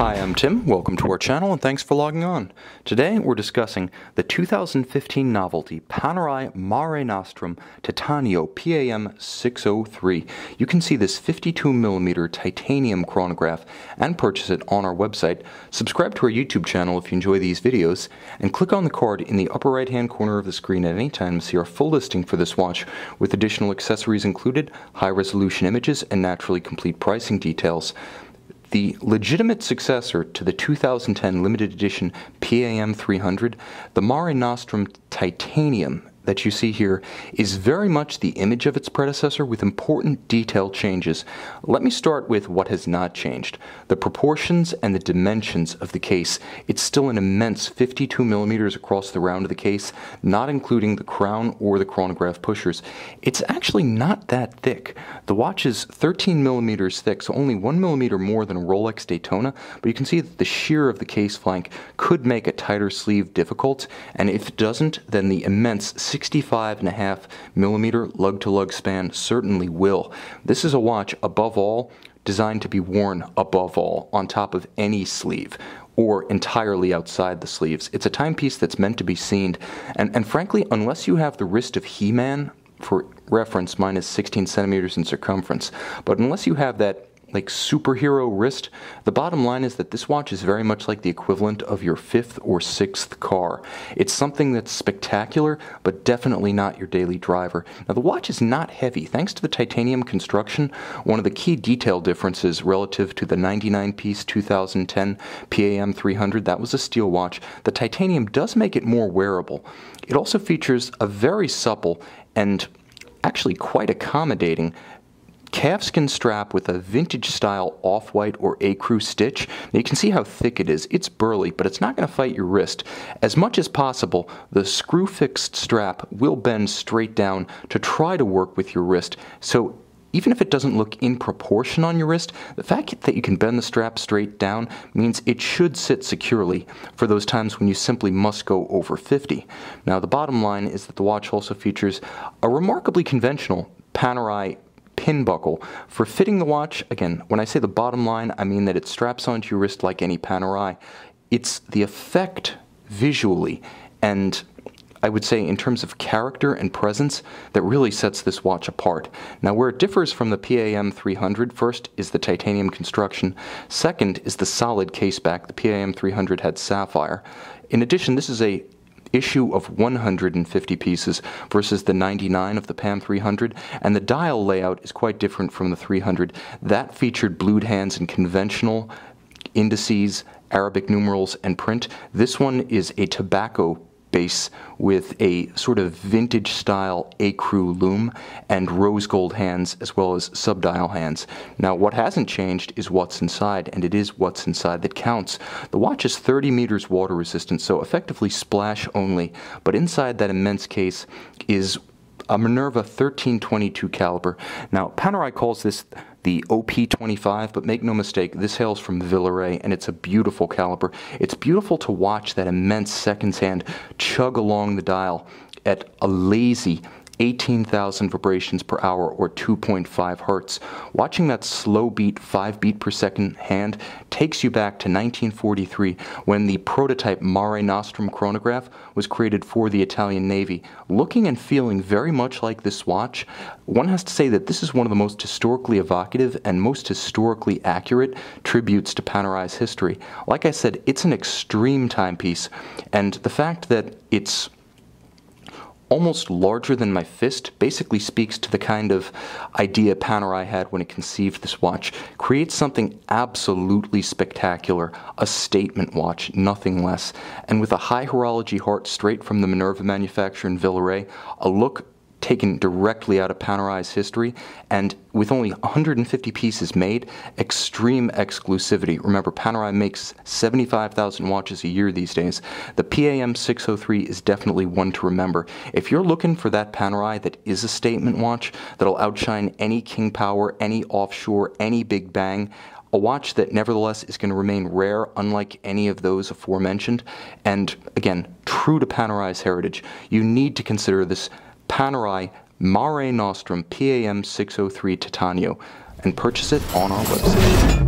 Hi, I'm Tim. Welcome to our channel and thanks for logging on. Today we're discussing the 2015 novelty Panerai Mare Nostrum Titanio PAM 603. You can see this 52mm titanium chronograph and purchase it on our website. Subscribe to our YouTube channel if you enjoy these videos, and click on the card in the upper right hand corner of the screen at any time to see our full listing for this watch with additional accessories included, high resolution images, and naturally complete pricing details. The legitimate successor to the 2010 limited edition PAM 300, the Mare Nostrum Titanium that you see here is very much the image of its predecessor with important detail changes. Let me start with what has not changed. The proportions and the dimensions of the case. It's still an immense 52mm across the round of the case, not including the crown or the chronograph pushers. It's actually not that thick. The watch is 13mm thick, so only 1mm more than a Rolex Daytona, but you can see that the shear of the case flank could make a tighter sleeve difficult, and if it doesn't, then the immense 65.5mm lug-to-lug span certainly will. This is a watch, above all, designed to be worn above all, on top of any sleeve, or entirely outside the sleeves. It's a timepiece that's meant to be seen, and frankly, unless you have the wrist of He-Man, for reference, mine is 16 centimeters in circumference, but unless you have that like superhero wrist, the bottom line is that this watch is very much like the equivalent of your fifth or sixth car. It's something that's spectacular, but definitely not your daily driver. Now, the watch is not heavy. Thanks to the titanium construction, one of the key detail differences relative to the 99-piece 2010 PAM 300, that was a steel watch, the titanium does make it more wearable. It also features a very supple and actually quite accommodating calfskin strap with a vintage-style off-white or ecru stitch. Now you can see how thick it is. It's burly, but it's not going to fight your wrist. As much as possible, the screw-fixed strap will bend straight down to try to work with your wrist. So even if it doesn't look in proportion on your wrist, the fact that you can bend the strap straight down means it should sit securely for those times when you simply must go over 50. Now the bottom line is that the watch also features a remarkably conventional Panerai pin buckle for fitting the watch. Again, when I say the bottom line, I mean that it straps onto your wrist like any Panerai. It's the effect visually and I would say in terms of character and presence that really sets this watch apart. Now, where it differs from the PAM 300, first is the titanium construction, second is the solid caseback. The PAM 300 had sapphire. In addition, this is a issue of 150 pieces versus the 99 of the PAM 300, and the dial layout is quite different from the 300. That featured blued hands and conventional indices, Arabic numerals, and print. This one is a tobacco base with a sort of vintage style ecru lume and rose gold hands as well as subdial hands. Now what hasn't changed is what's inside, and it is what's inside that counts. The watch is 30 meters water resistant, so effectively splash only, but inside that immense case is a Minerva 1322 caliber. Now Panerai calls this the OP25, but make no mistake, this hails from Villeray, and it's a beautiful caliber. It's beautiful to watch that immense seconds hand chug along the dial at a lazy 18,000 vibrations per hour or 2.5 hertz. Watching that slow beat 5 beat per second hand takes you back to 1943 when the prototype Mare Nostrum chronograph was created for the Italian Navy. Looking and feeling very much like this watch, one has to say that this is one of the most historically evocative and most historically accurate tributes to Panerai's history. Like I said, it's an extreme timepiece, and the fact that it's almost larger than my fist basically speaks to the kind of idea Panerai had when it conceived this watch. Creates something absolutely spectacular, a statement watch, nothing less. And with a high horology heart straight from the Minerva manufacturer in Villeray, a look taken directly out of Panerai's history, and with only 150 pieces made, extreme exclusivity. Remember, Panerai makes 75,000 watches a year these days. The PAM 603 is definitely one to remember. If you're looking for that Panerai that is a statement watch, that'll outshine any King Power, any Offshore, any Big Bang, a watch that nevertheless is going to remain rare, unlike any of those aforementioned, and again, true to Panerai's heritage, you need to consider this Panerai Mare Nostrum PAM 603 Titanio and purchase it on our website.